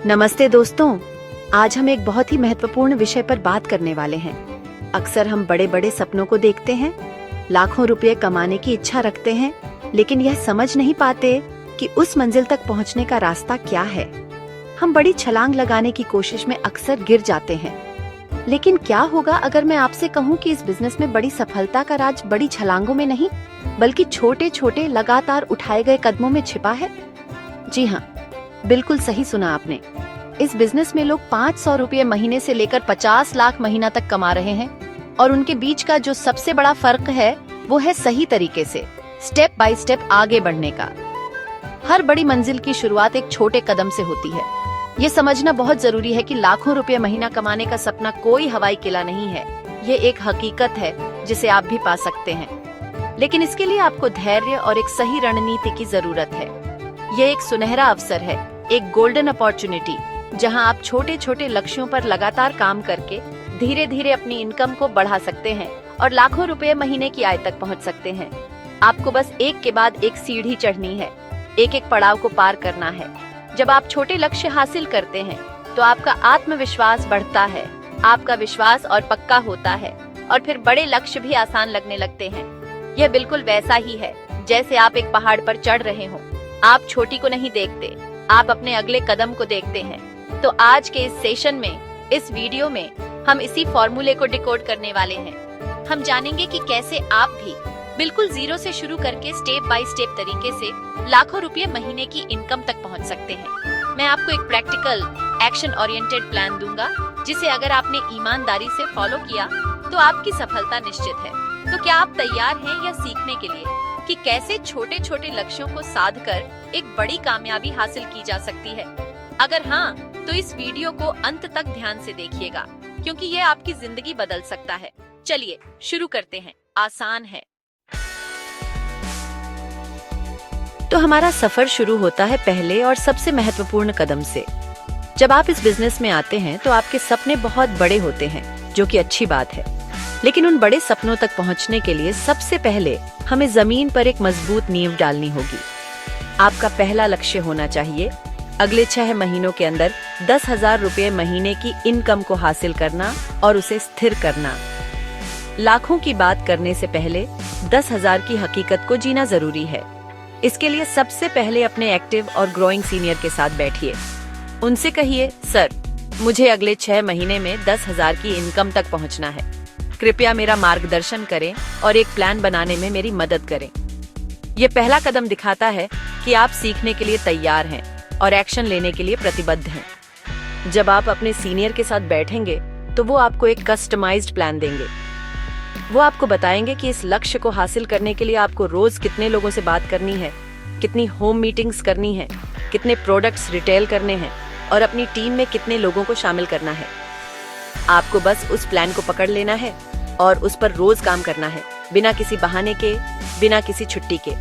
नमस्ते दोस्तों, आज हम एक बहुत ही महत्वपूर्ण विषय पर बात करने वाले हैं। अक्सर हम बड़े बड़े सपनों को देखते हैं, लाखों रुपए कमाने की इच्छा रखते हैं, लेकिन यह समझ नहीं पाते कि उस मंजिल तक पहुंचने का रास्ता क्या है। हम बड़ी छलांग लगाने की कोशिश में अक्सर गिर जाते हैं, लेकिन क्या होगा अगर मैं आपसे कहूं कि इस बिजनेस में बड़ी सफलता का राज बड़ी छलांगों में नहीं, बल्कि छोटे छोटे लगातार उठाए गए कदमों में छिपा है। जी हाँ, बिल्कुल सही सुना आपने। इस बिजनेस में लोग 500 रुपये महीने से लेकर 50 लाख महीना तक कमा रहे हैं, और उनके बीच का जो सबसे बड़ा फर्क है वो है सही तरीके से स्टेप बाय स्टेप आगे बढ़ने का। हर बड़ी मंजिल की शुरुआत एक छोटे कदम से होती है। ये समझना बहुत जरूरी है कि लाखों रुपए महीना कमाने का सपना कोई हवाई किला नहीं है। ये एक हकीकत है जिसे आप भी पा सकते हैं, लेकिन इसके लिए आपको धैर्य और एक सही रणनीति की जरूरत है। ये एक सुनहरा अवसर है, एक गोल्डन अपॉर्चुनिटी, जहां आप छोटे छोटे लक्ष्यों पर लगातार काम करके धीरे धीरे अपनी इनकम को बढ़ा सकते हैं और लाखों रुपए महीने की आय तक पहुंच सकते हैं। आपको बस एक के बाद एक सीढ़ी चढ़नी है, एक एक पड़ाव को पार करना है। जब आप छोटे लक्ष्य हासिल करते हैं तो आपका आत्मविश्वास बढ़ता है, आपका विश्वास और पक्का होता है, और फिर बड़े लक्ष्य भी आसान लगने लगते हैं। यह बिल्कुल वैसा ही है जैसे आप एक पहाड़ पर चढ़ रहे हो। आप छोटी को नहीं देखते, आप अपने अगले कदम को देखते हैं। तो आज के इस सेशन में, इस वीडियो में हम इसी फॉर्मूले को डिकोड करने वाले हैं। हम जानेंगे कि कैसे आप भी बिल्कुल जीरो से शुरू करके स्टेप बाय स्टेप तरीके से लाखों रुपए महीने की इनकम तक पहुंच सकते हैं। मैं आपको एक प्रैक्टिकल, एक्शन ओरिएंटेड प्लान दूंगा, जिसे अगर आपने ईमानदारी से फॉलो किया तो आपकी सफलता निश्चित है। तो क्या आप तैयार हैं यह सीखने के लिए कि कैसे छोटे छोटे लक्ष्यों को साध कर एक बड़ी कामयाबी हासिल की जा सकती है? अगर हाँ, तो इस वीडियो को अंत तक ध्यान से देखिएगा, क्योंकि ये आपकी जिंदगी बदल सकता है। चलिए शुरू करते हैं। आसान है। तो हमारा सफर शुरू होता है पहले और सबसे महत्वपूर्ण कदम से। जब आप इस बिजनेस में आते हैं तो आपके सपने बहुत बड़े होते हैं, जो कि अच्छी बात है, लेकिन उन बड़े सपनों तक पहुंचने के लिए सबसे पहले हमें जमीन पर एक मजबूत नींव डालनी होगी। आपका पहला लक्ष्य होना चाहिए अगले 6 महीनों के अंदर 10,000 रुपये महीने की इनकम को हासिल करना और उसे स्थिर करना। लाखों की बात करने से पहले 10,000 की हकीकत को जीना जरूरी है। इसके लिए सबसे पहले अपने एक्टिव और ग्रोइंग सीनियर के साथ बैठिए। उनसे कहिए, सर, मुझे अगले 6 महीने में 10,000 की इनकम तक पहुंचना है। कृपया मेरा मार्गदर्शन करें और एक प्लान बनाने में मेरी मदद करें। ये पहला कदम दिखाता है कि आप सीखने के लिए तैयार हैं और एक्शन लेने के लिए प्रतिबद्ध हैं। जब आप अपने सीनियर के साथ बैठेंगे तो वो आपको एक कस्टमाइज्ड प्लान देंगे। वो आपको बताएंगे कि इस लक्ष्य को हासिल करने के लिए आपको रोज कितने लोगों से बात करनी है, कितनी होम मीटिंग्स करनी है, कितने प्रोडक्ट्स रिटेल करने हैं और अपनी टीम में कितने लोगों को शामिल करना है। आपको बस उस प्लान को पकड़ लेना है और उस पर रोज काम करना है, बिना किसी बहाने के, बिना किसी छुट्टी के।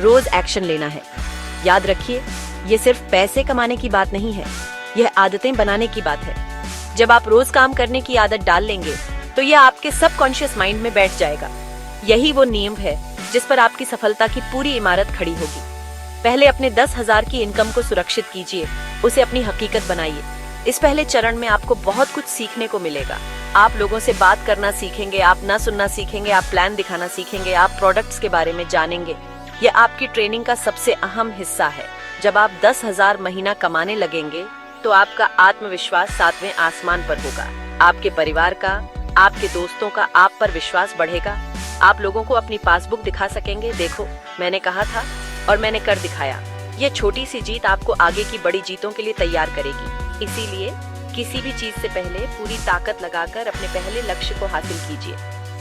रोज एक्शन लेना है। याद रखिए, ये सिर्फ पैसे कमाने की बात नहीं है, यह आदतें बनाने की बात है। जब आप रोज काम करने की आदत डाल लेंगे तो यह आपके सबकॉन्शियस माइंड में बैठ जाएगा। यही वो नींव है जिस पर आपकी सफलता की पूरी इमारत खड़ी होगी। पहले अपने 10,000 की इनकम को सुरक्षित कीजिए, उसे अपनी हकीकत बनाइए। इस पहले चरण में आपको बहुत कुछ सीखने को मिलेगा। आप लोगों से बात करना सीखेंगे, आप ना सुनना सीखेंगे, आप प्लान दिखाना सीखेंगे, आप प्रोडक्ट्स के बारे में जानेंगे। यह आपकी ट्रेनिंग का सबसे अहम हिस्सा है। जब आप 10,000 महीना कमाने लगेंगे तो आपका आत्मविश्वास 7वें आसमान पर होगा। आपके परिवार का, आपके दोस्तों का आप पर विश्वास बढ़ेगा। आप लोगों को अपनी पासबुक दिखा सकेंगे, देखो मैंने कहा था और मैंने कर दिखाया। यह छोटी सी जीत आपको आगे की बड़ी जीतों के लिए तैयार करेगी। इसीलिए किसी भी चीज से पहले पूरी ताकत लगाकर अपने पहले लक्ष्य को हासिल कीजिए।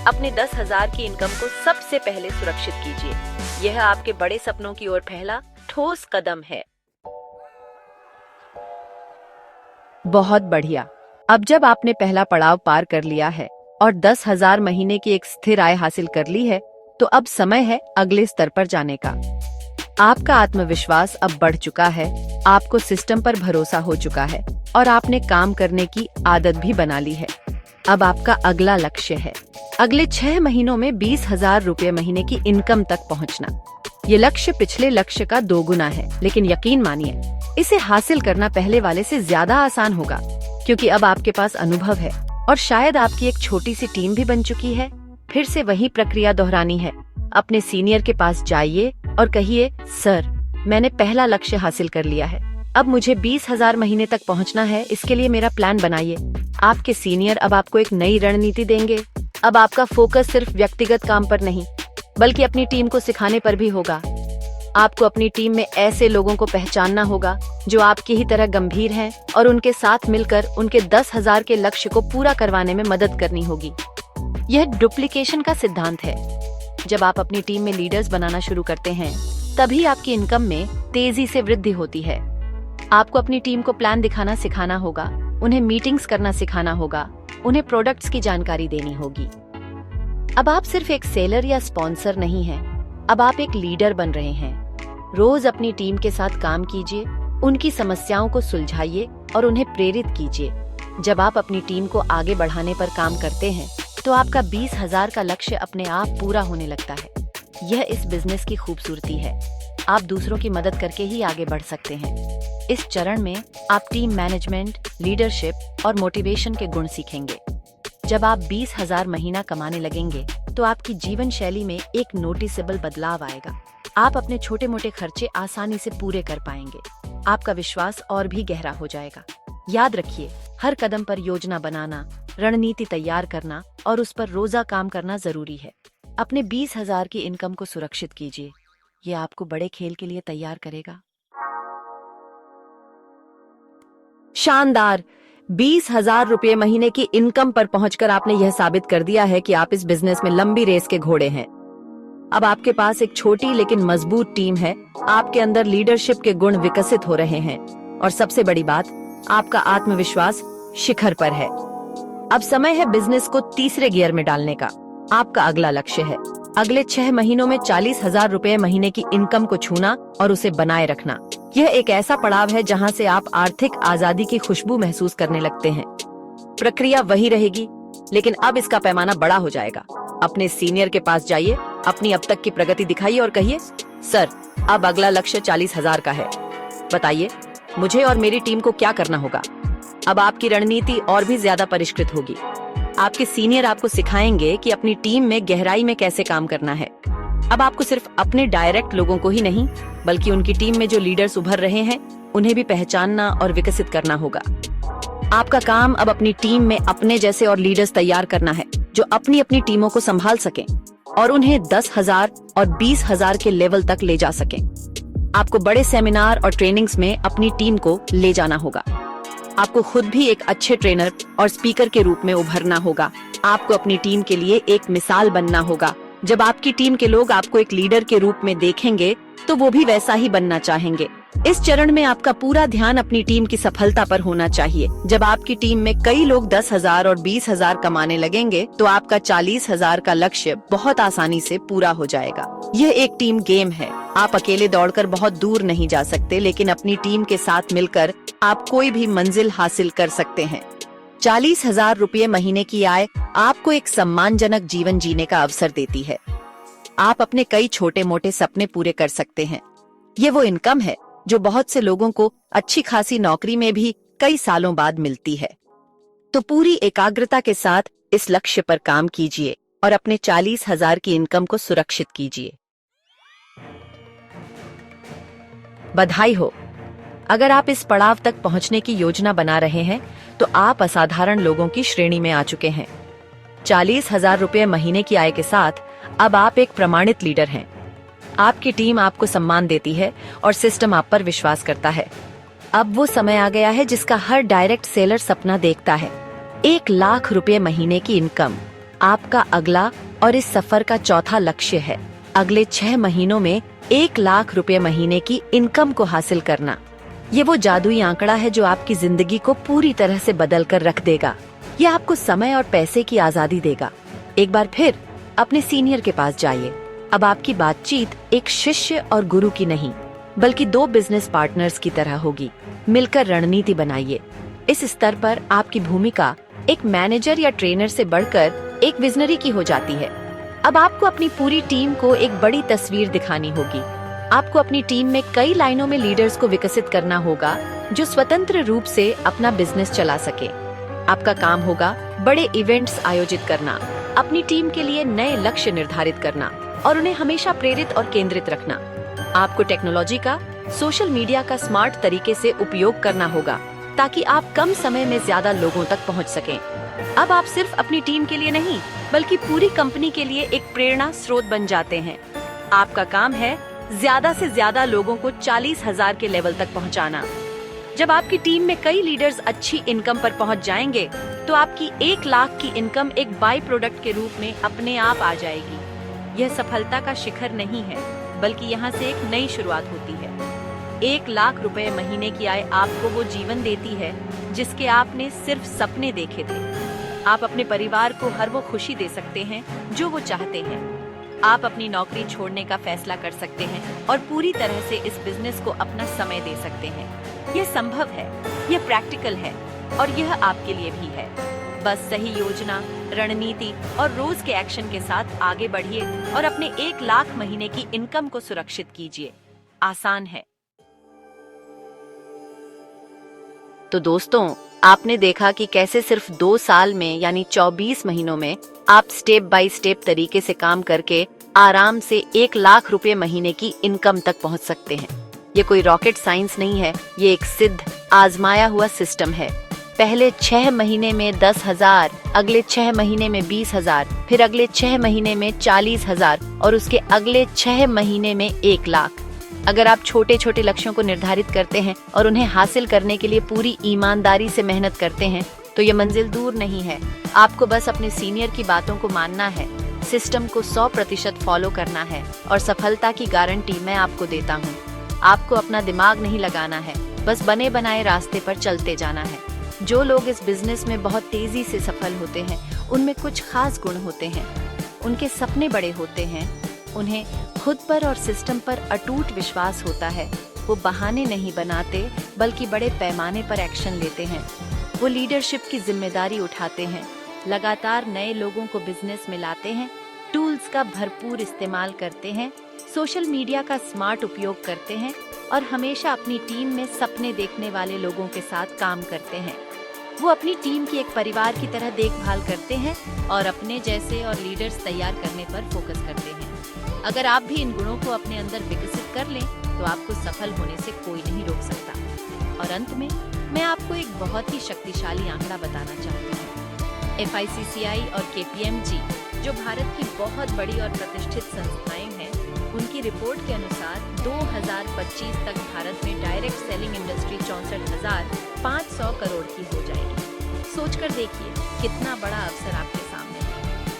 अपने 10,000 की इनकम को सबसे पहले सुरक्षित कीजिए। यह आपके बड़े सपनों की ओर पहला ठोस कदम है। बहुत बढ़िया। अब जब आपने पहला पड़ाव पार कर लिया है और 10,000 महीने की एक स्थिर आय हासिल कर ली है, तो अब समय है अगले स्तर पर जाने का। आपका आत्मविश्वास अब बढ़ चुका है, आपको सिस्टम पर भरोसा हो चुका है और आपने काम करने की आदत भी बना ली है। अब आपका अगला लक्ष्य है अगले 6 महीनों में 20,000 रुपये महीने की इनकम तक पहुंचना। ये लक्ष्य पिछले लक्ष्य का 2 गुना है, लेकिन यकीन मानिए इसे हासिल करना पहले वाले से ज्यादा आसान होगा, क्योंकि अब आपके पास अनुभव है और शायद आपकी एक छोटी सी टीम भी बन चुकी है। फिर से वही प्रक्रिया दोहरानी है। अपने सीनियर के पास जाइए और कहिए, सर, मैंने पहला लक्ष्य हासिल कर लिया है, अब मुझे 20,000 महीने तक पहुंचना है, इसके लिए मेरा प्लान बनाइए। आपके सीनियर अब आपको एक नई रणनीति देंगे। अब आपका फोकस सिर्फ व्यक्तिगत काम पर नहीं, बल्कि अपनी टीम को सिखाने पर भी होगा। आपको अपनी टीम में ऐसे लोगों को पहचानना होगा जो आपकी ही तरह गंभीर हैं और उनके साथ मिलकर उनके 10,000 के लक्ष्य को पूरा करवाने में मदद करनी होगी। यह डुप्लीकेशन का सिद्धांत है। जब आप अपनी टीम में लीडर्स बनाना शुरू करते हैं, तभी आपकी इनकम में तेजी से वृद्धि होती है। आपको अपनी टीम को प्लान दिखाना सिखाना होगा, उन्हें मीटिंग्स करना सिखाना होगा, उन्हें प्रोडक्ट्स की जानकारी देनी होगी। अब आप सिर्फ एक सेलर या स्पॉन्सर नहीं हैं, अब आप एक लीडर बन रहे हैं। रोज अपनी टीम के साथ काम कीजिए, उनकी समस्याओं को सुलझाइए और उन्हें प्रेरित कीजिए। जब आप अपनी टीम को आगे बढ़ाने पर काम करते हैं, तो आपका 20,000 का लक्ष्य अपने आप पूरा होने लगता है। यह इस बिजनेस की खूबसूरती है। आप दूसरों की मदद करके ही आगे बढ़ सकते हैं। इस चरण में आप टीम मैनेजमेंट, लीडरशिप और मोटिवेशन के गुण सीखेंगे। जब आप 20,000 महीना कमाने लगेंगे, तो आपकी जीवन शैली में एक नोटिसेबल बदलाव आएगा। आप अपने छोटे मोटे खर्चे आसानी से पूरे कर पाएंगे। आपका विश्वास और भी गहरा हो जाएगा। याद रखिए, हर कदम पर योजना बनाना, रणनीति तैयार करना और उस पर रोजा काम करना जरूरी है। अपने 20,000 की इनकम को सुरक्षित कीजिए। ये आपको बड़े खेल के लिए तैयार करेगा। शानदार! 20,000 रुपये महीने की इनकम पर पहुंचकर आपने यह साबित कर दिया है कि आप इस बिजनेस में लंबी रेस के घोड़े हैं। अब आपके पास एक छोटी लेकिन मजबूत टीम है। आपके अंदर लीडरशिप के गुण विकसित हो रहे हैं और सबसे बड़ी बात, आपका आत्मविश्वास शिखर पर है। अब समय है बिजनेस को तीसरे गियर में डालने का। आपका अगला लक्ष्य है अगले 6 महीनों में 40,000 रुपये महीने की इनकम को छूना और उसे बनाए रखना। यह एक ऐसा पड़ाव है जहां से आप आर्थिक आजादी की खुशबू महसूस करने लगते हैं। प्रक्रिया वही रहेगी, लेकिन अब इसका पैमाना बड़ा हो जाएगा। अपने सीनियर के पास जाइए, अपनी अब तक की प्रगति दिखाइए और कहिए, सर, अब अगला लक्ष्य 40,000 का है। बताइए, मुझे और मेरी टीम को क्या करना होगा। अब आपकी रणनीति और भी ज्यादा परिष्कृत होगी। आपके सीनियर आपको सिखाएंगे कि अपनी टीम में गहराई में कैसे काम करना है। अब आपको सिर्फ अपने डायरेक्ट लोगों को ही नहीं, बल्कि उनकी टीम में जो लीडर्स उभर रहे हैं, उन्हें भी पहचानना और विकसित करना होगा। आपका काम अब अपनी टीम में अपने जैसे और लीडर्स तैयार करना है, जो अपनी अपनी टीमों को संभाल सकें और उन्हें 10,000 और 20,000 के लेवल तक ले जा सकें। आपको बड़े सेमिनार और ट्रेनिंग्स में अपनी टीम को ले जाना होगा। आपको खुद भी एक अच्छे ट्रेनर और स्पीकर के रूप में उभरना होगा। आपको अपनी टीम के लिए एक मिसाल बनना होगा। जब आपकी टीम के लोग आपको एक लीडर के रूप में देखेंगे, तो वो भी वैसा ही बनना चाहेंगे। इस चरण में आपका पूरा ध्यान अपनी टीम की सफलता पर होना चाहिए। जब आपकी टीम में कई लोग 10,000 और 20,000 कमाने लगेंगे, तो आपका 40,000 का लक्ष्य बहुत आसानी से पूरा हो जाएगा। यह एक टीम गेम है। आप अकेले दौड़कर बहुत दूर नहीं जा सकते, लेकिन अपनी टीम के साथ मिलकर आप कोई भी मंजिल हासिल कर सकते हैं। 40,000 रुपये महीने की आय आपको एक सम्मानजनक जीवन जीने का अवसर देती है। आप अपने कई छोटे मोटे सपने पूरे कर सकते हैं। ये वो इनकम है जो बहुत से लोगों को अच्छी खासी नौकरी में भी कई सालों बाद मिलती है। तो पूरी एकाग्रता के साथ इस लक्ष्य पर काम कीजिए और अपने 40,000 की इनकम को सुरक्षित कीजिए। बधाई हो! अगर आप इस पड़ाव तक पहुंचने की योजना बना रहे हैं, तो आप असाधारण लोगों की श्रेणी में आ चुके हैं। 40,000 रुपये महीने की आय के साथ अब आप एक प्रमाणित लीडर हैं। आपकी टीम आपको सम्मान देती है और सिस्टम आप पर विश्वास करता है। अब वो समय आ गया है जिसका हर डायरेक्ट सेलर सपना देखता है। 1,00,000 रुपये महीने की इनकम आपका अगला और इस सफर का चौथा लक्ष्य है। अगले 6 महीनों में 1,00,000 रुपये महीने की इनकम को हासिल करना। ये वो जादुई आंकड़ा है जो आपकी जिंदगी को पूरी तरह से बदल कर रख देगा। ये आपको समय और पैसे की आजादी देगा। एक बार फिर अपने सीनियर के पास जाइए। अब आपकी बातचीत एक शिष्य और गुरु की नहीं, बल्कि 2 बिजनेस पार्टनर्स की तरह होगी। मिलकर रणनीति बनाइए। इस स्तर पर आपकी भूमिका एक मैनेजर या ट्रेनर से बढ़कर एक विजनरी की हो जाती है। अब आपको अपनी पूरी टीम को एक बड़ी तस्वीर दिखानी होगी। आपको अपनी टीम में कई लाइनों में लीडर्स को विकसित करना होगा जो स्वतंत्र रूप से अपना बिजनेस चला सके। आपका काम होगा बड़े इवेंट्स आयोजित करना, अपनी टीम के लिए नए लक्ष्य निर्धारित करना और उन्हें हमेशा प्रेरित और केंद्रित रखना। आपको टेक्नोलॉजी का, सोशल मीडिया का स्मार्ट तरीके से उपयोग करना होगा ताकि आप कम समय में ज्यादा लोगों तक पहुंच सकें। अब आप सिर्फ अपनी टीम के लिए नहीं बल्कि पूरी कंपनी के लिए एक प्रेरणा स्रोत बन जाते हैं। आपका काम है ज्यादा से ज्यादा लोगों को 40,000 के लेवल तक पहुंचाना। जब आपकी टीम में कई लीडर्स अच्छी इनकम पर पहुंच जाएंगे तो आपकी 1 लाख की इनकम एक बाई प्रोडक्ट के रूप में अपने आप आ जाएगी। यह सफलता का शिखर नहीं है बल्कि यहाँ से एक नई शुरुआत होती है। 1 लाख रुपए महीने की आय आपको वो जीवन देती है जिसके आपने सिर्फ सपने देखे थे। आप अपने परिवार को हर वो खुशी दे सकते हैं जो वो चाहते हैं। आप अपनी नौकरी छोड़ने का फैसला कर सकते हैं और पूरी तरह से इस बिजनेस को अपना समय दे सकते हैं। यह संभव है, यह प्रैक्टिकल है और यह आपके लिए भी है। बस सही योजना, रणनीति और रोज के एक्शन के साथ आगे बढ़िए और अपने 1 लाख महीने की इनकम को सुरक्षित कीजिए। आसान है। तो दोस्तों, आपने देखा कि कैसे सिर्फ 2 साल में यानी 24 महीनों में आप स्टेप बाय स्टेप तरीके से काम करके आराम से 1 लाख रुपए महीने की इनकम तक पहुंच सकते हैं। ये कोई रॉकेट साइंस नहीं है, ये एक सिद्ध आजमाया हुआ सिस्टम है। पहले 6 महीने में 10,000, अगले 6 महीने में 20,000, फिर अगले 6 महीने में 40,000 और उसके अगले 6 महीने में 1 लाख। अगर आप छोटे छोटे लक्ष्यों को निर्धारित करते हैं और उन्हें हासिल करने के लिए पूरी ईमानदारी से मेहनत करते हैं तो ये मंजिल दूर नहीं है। आपको बस अपने सीनियर की बातों को मानना है, सिस्टम को 100% फॉलो करना है और सफलता की गारंटी मैं आपको देता हूँ। आपको अपना दिमाग नहीं लगाना है, बस बने बनाए रास्ते पर चलते जाना है। जो लोग इस बिजनेस में बहुत तेजी से सफल होते हैं उनमें कुछ खास गुण होते हैं। उनके सपने बड़े होते हैं, उन्हें खुद पर और सिस्टम पर अटूट विश्वास होता है। वो बहाने नहीं बनाते बल्कि बड़े पैमाने पर एक्शन लेते हैं। वो लीडरशिप की जिम्मेदारी उठाते हैं, लगातार नए लोगों को बिजनेस में लाते हैं, टूल्स का भरपूर इस्तेमाल करते हैं, सोशल मीडिया का स्मार्ट उपयोग करते हैं और हमेशा अपनी टीम में सपने देखने वाले लोगों के साथ काम करते हैं। वो अपनी टीम की एक परिवार की तरह देखभाल करते हैं और अपने जैसे और लीडर्स तैयार करने पर फोकस करते हैं। अगर आप भी इन गुणों को अपने अंदर विकसित कर लें तो आपको सफल होने से कोई नहीं रोक सकता। और अंत में मैं आपको एक बहुत ही शक्तिशाली आंकड़ा बताना चाहती हूँ। FICCI और KPMG जो भारत की बहुत बड़ी और प्रतिष्ठित संस्थाएं हैं, उनकी रिपोर्ट के अनुसार 2025 तक भारत में डायरेक्ट सेलिंग इंडस्ट्री 64,500 करोड़ की हो जाएगी। सोचकर देखिए कितना बड़ा अवसर आपके सामने है।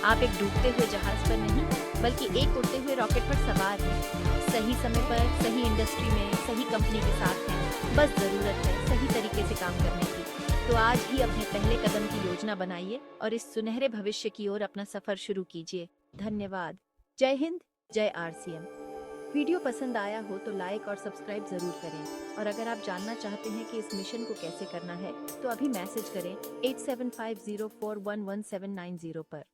आप एक डूबते हुए जहाज पर नहीं बल्कि एक उड़ते हुए रॉकेट पर सवार हैं। सही समय पर, सही इंडस्ट्री में, सही कंपनी के साथ हैं। बस जरूरत है सही तरीके से काम करने की। तो आज ही अपने पहले कदम की योजना बनाइए और इस सुनहरे भविष्य की ओर अपना सफर शुरू कीजिए। धन्यवाद। जय हिंद, जय RCM। वीडियो पसंद आया हो तो लाइक और सब्सक्राइब जरूर करें और अगर आप जानना चाहते हैं कि इस मिशन को कैसे करना है तो अभी मैसेज करें 8750411790 पर।